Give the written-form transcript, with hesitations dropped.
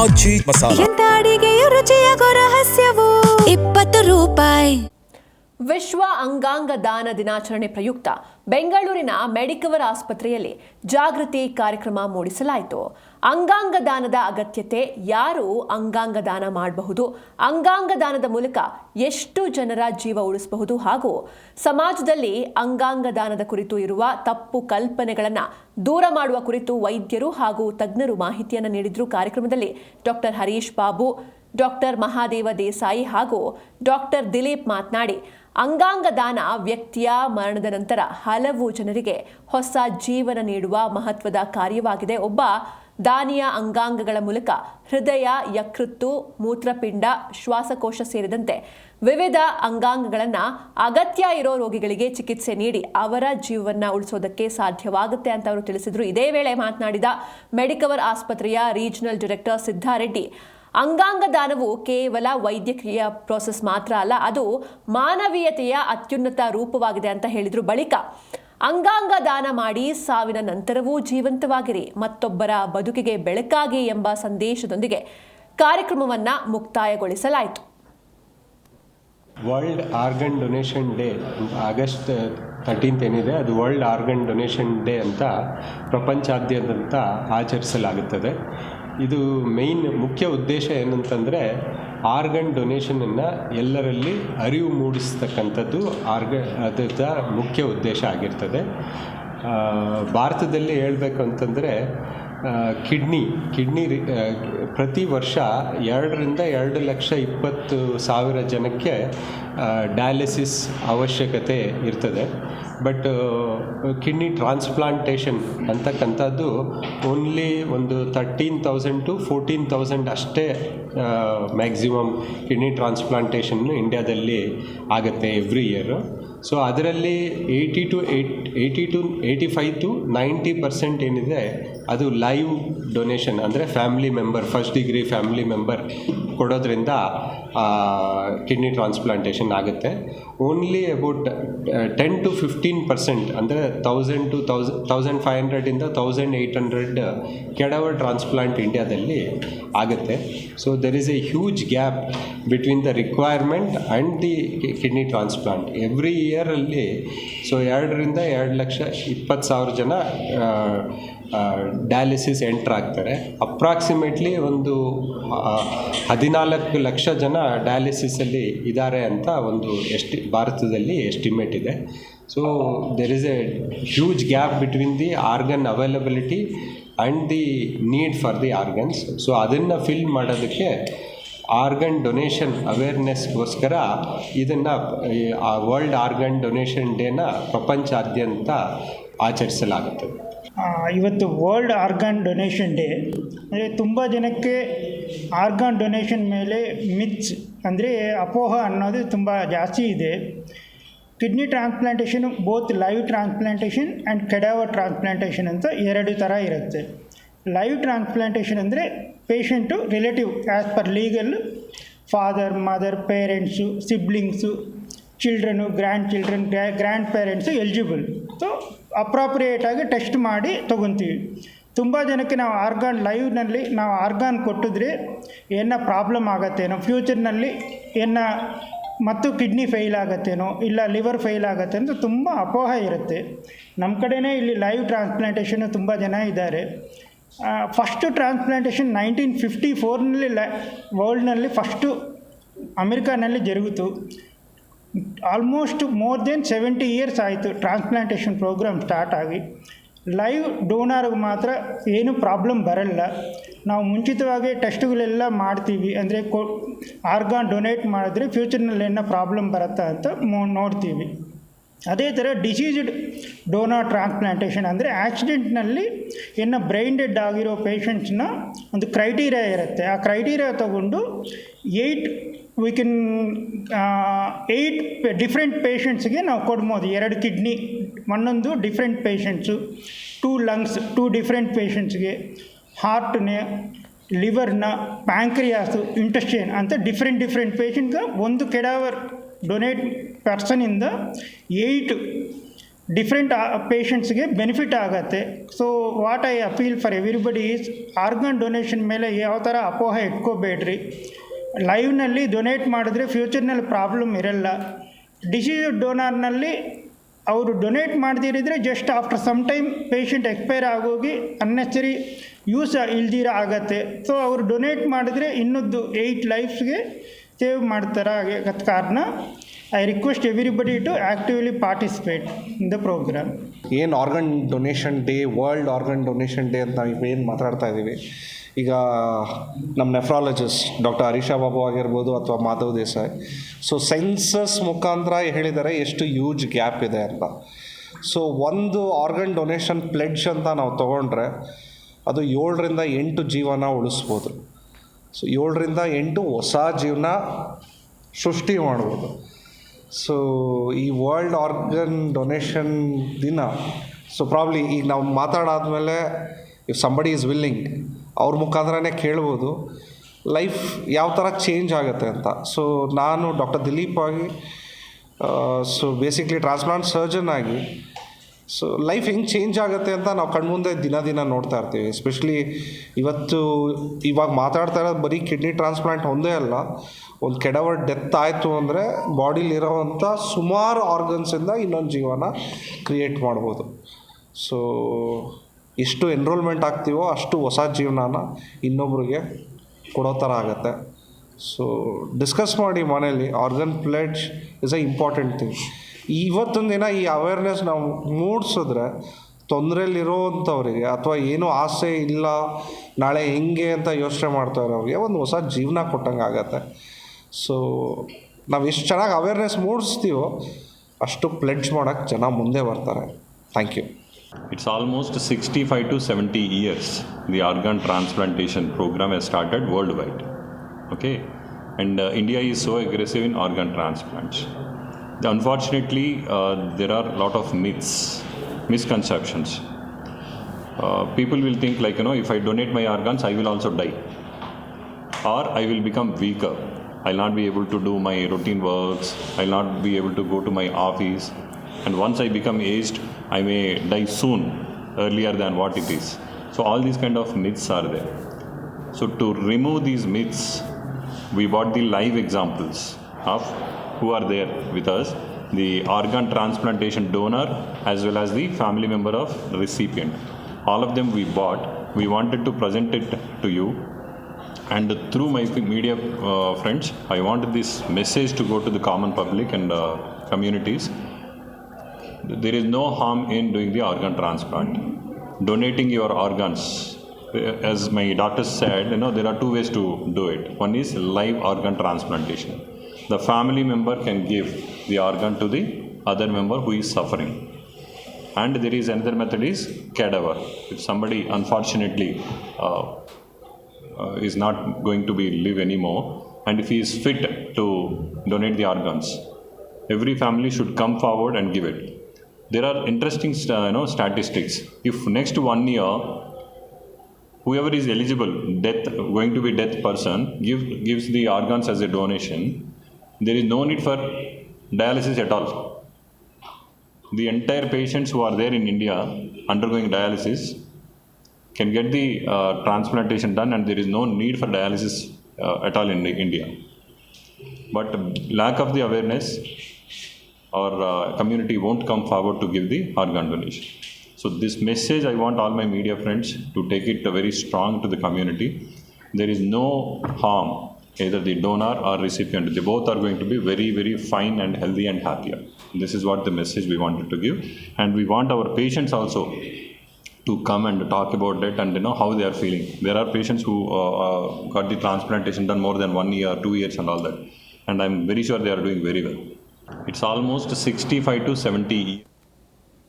ಆಜಿ ಮಸಾಲ. ಎಂತ ಅಡಿಗೆಯ ರುಚಿಯಾಗೋ ರಹಸ್ಯವು 20 ರೂಪಾಯಿ. ವಿಶ್ವ ಅಂಗಾಂಗ ದಾನ ದಿನಾಚರಣೆ ಪ್ರಯುಕ್ತ ಬೆಂಗಳೂರಿನ ಮೆಡಿಕವರ್ ಆಸ್ಪತ್ರೆಯಲ್ಲಿ ಜಾಗೃತಿ ಕಾರ್ಯಕ್ರಮ ಮೂಡಿಸಲಾಯಿತು. ಅಂಗಾಂಗ ದಾನದ ಅಗತ್ಯತೆ, ಯಾರು ಅಂಗಾಂಗ ದಾನ ಮಾಡಬಹುದು, ಅಂಗಾಂಗ ದಾನದ ಮೂಲಕ ಎಷ್ಟು ಜನರ ಜೀವ ಉಳಿಸಬಹುದು ಹಾಗೂ ಸಮಾಜದಲ್ಲಿ ಅಂಗಾಂಗ ದಾನದ ಕುರಿತು ಇರುವ ತಪ್ಪು ಕಲ್ಪನೆಗಳನ್ನು ದೂರ ಮಾಡುವ ಕುರಿತು ವೈದ್ಯರು ಹಾಗೂ ತಜ್ಞರು ಮಾಹಿತಿಯನ್ನು ನೀಡಿದ್ರು. ಕಾರ್ಯಕ್ರಮದಲ್ಲಿ ಡಾಕ್ಟರ್ ಹರೀಶ್ ಬಾಬು, ಡಾಕ್ಟರ್ ಮಹಾದೇವ ದೇಸಾಯಿ ಹಾಗೂ ಡಾಕ್ಟರ್ ದಿಲೀಪ್ ಮಾತನಾಡಿ, ಅಂಗಾಂಗ ದಾನ ವ್ಯಕ್ತಿಯ ಮರಣದ ನಂತರ ಹಲವು ಜನರಿಗೆ ಹೊಸ ಜೀವನ ನೀಡುವ ಮಹತ್ವದ ಕಾರ್ಯವಾಗಿದೆ. ಒಬ್ಬ ದಾನಿಯ ಅಂಗಾಂಗಗಳ ಮೂಲಕ ಹೃದಯ, ಯಕೃತ್ತು, ಮೂತ್ರಪಿಂಡ, ಶ್ವಾಸಕೋಶ ಸೇರಿದಂತೆ ವಿವಿಧ ಅಂಗಾಂಗಗಳನ್ನು ಅಗತ್ಯ ಇರೋ ರೋಗಿಗಳಿಗೆ ಚಿಕಿತ್ಸೆ ನೀಡಿ ಅವರ ಜೀವವನ್ನು ಉಳಿಸೋದಕ್ಕೆ ಸಾಧ್ಯವಾಗುತ್ತೆ ಅಂತ ಅವರು ತಿಳಿಸಿದರು. ಇದೇ ವೇಳೆ ಮಾತನಾಡಿದ ಮೆಡಿಕವರ್ ಆಸ್ಪತ್ರೆಯ ರೀಜನಲ್ ಡೈರೆಕ್ಟರ್ ಸಿದ್ದಾರೆಡ್ಡಿ, ಅಂಗಾಂಗ ದಾನವು ಕೇವಲ ವೈದ್ಯಕೀಯ ಪ್ರೋಸೆಸ್ ಮಾತ್ರ ಅಲ್ಲ, ಅದು ಮಾನವೀಯತೆಯ ಅತ್ಯುನ್ನತ ರೂಪವಾಗಿದೆ ಅಂತ ಹೇಳಿದ್ರು. ಬಳಿಕ ಅಂಗಾಂಗ ದಾನ ಮಾಡಿ ಸಾವಿನ ನಂತರವೂ ಜೀವಂತವಾಗಿರಿ, ಮತ್ತೊಬ್ಬರ ಬದುಕಿಗೆ ಬೆಳಕಾಗಿ ಎಂಬ ಸಂದೇಶದೊಂದಿಗೆ ಕಾರ್ಯಕ್ರಮವನ್ನು ಮುಕ್ತಾಯಗೊಳಿಸಲಾಯಿತು. World organ donation day August 13 ಏನಿದೆ, ಅದು ವರ್ಲ್ಡ್ ಆರ್ಗನ್ ಡೊನೇಷನ್ ಡೇ ಅಂತ ಪ್ರಪಂಚಾದ್ಯಂತ ಆಚರಿಸಲಾಗುತ್ತದೆ. ಇದು ಮುಖ್ಯ ಉದ್ದೇಶ ಏನಂತಂದರೆ, ಆರ್ಗನ್ ಡೊನೇಷನನ್ನು ಎಲ್ಲರಲ್ಲಿ ಅರಿವು ಮೂಡಿಸ್ತಕ್ಕಂಥದ್ದು ಅದರ ಮುಖ್ಯ ಉದ್ದೇಶ ಆಗಿರ್ತದೆ. ಭಾರತದಲ್ಲಿ ಹೇಳಬೇಕು ಅಂತಂದರೆ ಕಿಡ್ನಿ ಪ್ರತಿ ವರ್ಷ 2,2,20,000 ಜನಕ್ಕೆ ಡಯಾಲಿಸಿಸ್ ಅವಶ್ಯಕತೆ ಇರ್ತದೆ. ಬಟ್ ಕಿಡ್ನಿ ಟ್ರಾನ್ಸ್ಪ್ಲಾಂಟೇಷನ್ ಅಂತಕ್ಕಂಥದ್ದು ಓನ್ಲಿ ಒಂದು 13,000 to 14,000 ಅಷ್ಟೇ ಮ್ಯಾಕ್ಸಿಮಮ್ ಕಿಡ್ನಿ ಟ್ರಾನ್ಸ್ಪ್ಲಾಂಟೇಷನ್ನು ಇಂಡಿಯಾದಲ್ಲಿ ಆಗುತ್ತೆ ಎವ್ರಿ ಇಯರು. ಸೊ ಅದರಲ್ಲಿ 85 to 90% ಏನಿದೆ ಅದು ಲೈವ್ ಡೊನೇಷನ್, ಅಂದರೆ family member, first degree family member ಕೊಡೋದ್ರಿಂದ ಕಿಡ್ನಿ ಟ್ರಾನ್ಸ್ಪ್ಲಾಂಟೇಷನ್ ಆಗುತ್ತೆ. ಓನ್ಲಿ ಅಬೌಟ್ 10 to 15%, ಅಂದರೆ 1,000 to 1,500 1,800 ಕೆಡವರ್ ಟ್ರಾನ್ಸ್ಪ್ಲಾಂಟ್ ಇಂಡಿಯಾದಲ್ಲಿ ಆಗುತ್ತೆ. So there is a huge gap between the requirement and the kidney transplant. Every ಇಯರಲ್ಲಿ 2,2,20,000 ಜನ ಡಯಾಲಿಸಿಸ್ ಎಂಟ್ರ್ ಆಗ್ತಾರೆ. Approximately ಒಂದು 14 ಲಕ್ಷ ಜನ ಡಯಾಲಿಸಿಸಲ್ಲಿ ಇದ್ದಾರೆ ಅಂತ ಒಂದು ಭಾರತದಲ್ಲಿ ಎಸ್ಟಿಮೇಟ್ ಇದೆ. So there is a huge gap between the organ availability and the need for the organs. So ಅದನ್ನು ಫಿಲ್ ಮಾಡೋದಕ್ಕೆ ಆರ್ಗನ್ ಡೊನೇಷನ್ ಅವೇರ್ನೆಸ್ಗೋಸ್ಕರ ಇದನ್ನು ವರ್ಲ್ಡ್ ಆರ್ಗನ್ ಡೊನೇಷನ್ ಡೇನ ಪ್ರಪಂಚಾದ್ಯಂತ ಆಚರಿಸಲಾಗುತ್ತದೆ. ಇವತ್ತು ವರ್ಲ್ಡ್ ಆರ್ಗನ್ ಡೊನೇಷನ್ ಡೇ. ಅಂದರೆ ತುಂಬ ಜನಕ್ಕೆ ಆರ್ಗನ್ ಡೊನೇಷನ್ ಮೇಲೆ ಮಿತ್ಸ್, ಅಂದರೆ ಅಪೋಹ ಅನ್ನೋದು ತುಂಬ ಜಾಸ್ತಿ ಇದೆ. Kidney transplantation both live transplantation and cadaver transplantation ಅಂತ 2 ಥರ ಇರುತ್ತೆ. ಲೈವ್ ಟ್ರಾನ್ಸ್ಪ್ಲಾಂಟೇಷನ್ ಅಂದರೆ patient relative as per legal father, mother, parents, siblings, children, grandparents eligible. So ಅಪ್ರಾಪ್ರಿಯೇಟಾಗಿ ಟೆಸ್ಟ್ ಮಾಡಿ ತೊಗೊತೀವಿ. ತುಂಬ ಜನಕ್ಕೆ ನಾವು ಲೈವ್ನಲ್ಲಿ ನಾವು ಆರ್ಗಾನ್ ಕೊಟ್ಟಿದ್ರೆ ಏನೋ ಪ್ರಾಬ್ಲಮ್ ಆಗತ್ತೇನೋ, ಫ್ಯೂಚರ್ನಲ್ಲಿ ಏನೋ ಮತ್ತು ಕಿಡ್ನಿ ಫೇಲ್ ಆಗತ್ತೇನೋ, ಇಲ್ಲ ಲಿವರ್ ಫೇಲ್ ಆಗತ್ತೆ ಅಂತ ತುಂಬ ಅಪೋಹ ಇರುತ್ತೆ. ನಮ್ಮ ಕಡೆಯೇ ಇಲ್ಲಿ ಲೈವ್ ಟ್ರಾನ್ಸ್ಪ್ಲಾಂಟೇಷನ್ ತುಂಬ ಜನ ಇದ್ದಾರೆ. ಫಸ್ಟು ಟ್ರಾನ್ಸ್ಪ್ಲಾಂಟೇಷನ್ 1954ನಲ್ಲಿ ವರ್ಲ್ಡ್ನಲ್ಲಿ ಫಸ್ಟು ಅಮೆರಿಕಾನಲ್ಲಿ ಜರುಗಿತು. ಆಲ್ಮೋಸ್ಟ್ ಮೋರ್ ದೆನ್ 70 years ಆಯಿತು ಟ್ರಾನ್ಸ್ಪ್ಲಾಂಟೇಷನ್ ಪ್ರೋಗ್ರಾಮ್ ಸ್ಟಾರ್ಟ್ ಆಗಿ. ಲೈವ್ ಡೋನರ್ಗೆ ಮಾತ್ರ ಏನು ಪ್ರಾಬ್ಲಮ್ ಬರಲ್ಲ. ನಾವು ಮುಂಚಿತವಾಗಿ ಟೆಸ್ಟ್ಗಳೆಲ್ಲ ಮಾಡ್ತೀವಿ, ಅಂದರೆ ಆರ್ಗಾನ್ ಡೊನೇಟ್ ಮಾಡಿದ್ರೆ ಫ್ಯೂಚರ್ನಲ್ಲಿ ಏನೋ ಪ್ರಾಬ್ಲಮ್ ಬರುತ್ತಾ ಅಂತ ನೋಡ್ತೀವಿ. ಅದೇ ಥರ ಡಿಸೀಸ್ಡ್ ಡೋನರ್ ಟ್ರಾನ್ಸ್ಪ್ಲಾಂಟೇಷನ್ ಅಂದರೆ ಆಕ್ಸಿಡೆಂಟ್ನಲ್ಲಿ ಏನೋ ಬ್ರೈನ್ ಡೆಡ್ ಆಗಿರೋ ಪೇಷಂಟ್ಸ್ನ ಒಂದು ಕ್ರೈಟೀರಿಯಾ ಇರುತ್ತೆ. ಆ ಕ್ರೈಟೀರಿಯಾ ತಗೊಂಡು 8 ಡಿಫ್ರೆಂಟ್ ಪೇಷಂಟ್ಸ್ಗೆ ನಾವು ಕೊಡ್ಬೋದು. 2 ಕಿಡ್ನಿ, ಒಂದೊಂದು ಡಿಫ್ರೆಂಟ್ ಪೇಷಂಟ್ಸು, 2 lungs 2 ಡಿಫ್ರೆಂಟ್ ಪೇಷಂಟ್ಸ್ಗೆ, ಹಾರ್ಟ್ನ, ಲಿವರ್ನ, ಪ್ಯಾಂಕ್ರಿಯಾಸು, ಇಂಟೆಸ್ಟೈನ್ ಅಂತ ಡಿಫ್ರೆಂಟ್ ಪೇಷಂಟ್ಗೆ ಒಂದು ಕೆಡಾವರ್ ಡೊನೇಟ್ ಪರ್ಸನಿಂದ 8 ಡಿಫ್ರೆಂಟ್ ಪೇಷಂಟ್ಸ್ಗೆ ಬೆನಿಫಿಟ್ ಆಗುತ್ತೆ. So what I appeal for everybody is organ donation ಮೇಲೆ ಯಾವ ಥರ ಅಪೋಹೆ ಇಟ್ಕೋಬೇಡ್ರಿ. ಲೈವ್ನಲ್ಲಿ ಡೊನೇಟ್ ಮಾಡಿದ್ರೆ ಫ್ಯೂಚರ್ನಲ್ಲಿ ಪ್ರಾಬ್ಲಮ್ ಇರಲ್ಲ. ಡಿಸೀಸ್ ಡೋನಾರ್ನಲ್ಲಿ ಅವರು ಡೊನೇಟ್ ಮಾಡದಿರಿದ್ರೆ just after some time patient expire ಆಗೋಗಿ ಅನ್ನೆಸರಿ ಯೂಸ್ ಇಲ್ದಿರ ಆಗತ್ತೆ. ಸೊ ಅವರು ಡೊನೇಟ್ ಮಾಡಿದ್ರೆ ಇನ್ನೊಂದು 8 ಲೈಫ್ಸ್ಗೆ ಸೇವ್ ಮಾಡ್ತಾರೆ. ಆಗದ ಕಾರಣ I request everybody to actively participate in the program. ಏನು organ donation day, world organ donation day ಅಂತ ನಾವು ಏನು ಮಾತಾಡ್ತಾ ಇದ್ದೀವಿ, ಈಗ ನಮ್ಮ ನೆಫ್ರಾಲಜಿಸ್ಟ್ ಡಾಕ್ಟರ್ ಹರೀಶಾ ಬಾಬು ಆಗಿರ್ಬೋದು ಅಥವಾ ಮಾಧವ್ ದೇಸಾಯಿ, ಸೊ ಸೆನ್ಸಸ್ ಮುಖಾಂತರ ಹೇಳಿದ್ದಾರೆ ಎಷ್ಟು ಹ್ಯೂಜ್ ಗ್ಯಾಪ್ ಇದೆ ಅಂತ. ಸೊ ಒಂದು ಆರ್ಗನ್ ಡೊನೇಷನ್ ಪ್ಲೆಡ್ಜ್ ಅಂತ ನಾವು ತೊಗೊಂಡ್ರೆ ಅದು 7ರಿಂದ 8 ಜೀವನ ಉಳಿಸ್ಬೋದು. ಸೊ 7ರಿಂದ 8 ಹೊಸ ಜೀವನ ಸೃಷ್ಟಿ ಮಾಡ್ಬೋದು. ಸೊ ಈ ವರ್ಲ್ಡ್ ಆರ್ಗನ್ ಡೊನೇಷನ್ ದಿನ, ಸೊ ಪ್ರಾಬ್ಲಿ ಈಗ ನಾವು ಮಾತಾಡಾದ್ಮೇಲೆ ಇಫ್ ಸಂಬಡಿ ಈಸ್ ವಿಲ್ಲಿಂಗ್ ಅವ್ರ ಮುಖಾಂತರನೇ ಕೇಳ್ಬೋದು ಲೈಫ್ ಯಾವ ಥರ ಚೇಂಜ್ ಆಗುತ್ತೆ ಅಂತ. ಸೊ ನಾನು ಡಾಕ್ಟರ್ ದಿಲೀಪ್ ಆಗಿ, ಸೊ ಬೇಸಿಕ್ಲಿ ಟ್ರಾನ್ಸ್ಪ್ಲಾಂಟ್ ಸರ್ಜನ್ ಆಗಿ, ಸೊ ಲೈಫ್ ಹೆಂಗೆ ಚೇಂಜ್ ಆಗುತ್ತೆ ಅಂತ ನಾವು ಕಣ್ಮುಂದೆ ದಿನ ನೋಡ್ತಾ ಇರ್ತೀವಿ. ಎಸ್ಪೆಷಲಿ ಇವಾಗ ಮಾತಾಡ್ತಾ ಇರೋದು ಬರೀ ಕಿಡ್ನಿ ಟ್ರಾನ್ಸ್ಪ್ಲಾಂಟ್ ಒಂದೇ ಅಲ್ಲ, ಒಂದು ಕೆಡವರ್ ಡೆತ್ ಆಯಿತು ಅಂದರೆ ಬಾಡಿಲಿರೋವಂಥ ಸುಮಾರು ಆರ್ಗನ್ಸಿಂದ ಇನ್ನೊಂದು ಜೀವನ ಕ್ರಿಯೇಟ್ ಮಾಡ್ಬೋದು. ಸೊ ಎಷ್ಟು ಎನ್ರೋಲ್ಮೆಂಟ್ ಆಗ್ತೀವೋ ಅಷ್ಟು ಹೊಸ ಜೀವನನ ಇನ್ನೊಬ್ರಿಗೆ ಕೊಡೋ ಥರ ಆಗುತ್ತೆ. ಸೊ ಡಿಸ್ಕಸ್ ಮಾಡಿ ಮನೇಲಿ. Organ pledge is a important thing. ಇವತ್ತೊಂದು ದಿನ ಈ ಅವೇರ್ನೆಸ್ ನಾವು ಮೂಡಿಸಿದ್ರೆ ತೊಂದರೆಯಲ್ಲಿರೋವಂಥವ್ರಿಗೆ ಅಥವಾ ಏನೂ ಆಸೆ ಇಲ್ಲ ನಾಳೆ ಹೆಂಗೆ ಅಂತ ಯೋಚನೆ ಮಾಡ್ತಾ ಇರೋರಿಗೆ ಒಂದು ಹೊಸ ಜೀವನ ಕೊಟ್ಟಂಗೆ ಆಗತ್ತೆ. ಸೊ ನಾವು ಎಷ್ಟು ಚೆನ್ನಾಗಿ ಅವೇರ್ನೆಸ್ ಮೂಡಿಸ್ತೀವೋ ಅಷ್ಟು ಪ್ಲೆಡ್ಜ್ ಮಾಡೋಕ್ಕೆ ಜನ ಮುಂದೆ ಬರ್ತಾರೆ. Thank you. It's almost 65 to 70 years the organ transplantation program has started worldwide. Okay, and India is so aggressive in organ transplants. Unfortunately, there are a lot of myths, misconceptions. People will think like, if I donate my organs, I will also die, or I will become weaker. I'll not be able to do my routine works. I'll not be able to go to my office. And once I become aged, I may die soon, earlier than what it is. So all these kind of myths are there. So to remove these myths, we brought the live examples of who are there with us, the organ transplantation donor as well as the family member of recipient. All of them we bought. We wanted to present it to you. And through my media friends, I wanted this message to go to the common public and communities. There is no harm in doing the organ transplant. Donating your organs, as my doctor said, there are 2 ways to do it. One is live organ transplantation. The family member can give the organ to the other member who is suffering. And there is another method is cadaver. If somebody unfortunately is not going to be live anymore, and if he is fit to donate the organs, every family should come forward and give it. There are interesting statistics. If next 1 year whoever is eligible, going to be death person, gives the organs as a donation, there is no need for dialysis at all. The entire patients who are there in India undergoing dialysis can get the transplantation done, and there is no need for dialysis at all in India. But lack of the awareness, or community won't come forward to give the organ donation. So this message I want all my media friends to take it very strong to the community. There is no harm, either the donor or recipient. They both are going to be very, very fine and healthy and happier. This is what the message we wanted to give. And we want our patients also to come and talk about it and how they are feeling. There are patients who got the transplantation done more than 1 year, 2 years and all that. And I'm very sure they are doing very well. It's almost 65 to 70 years.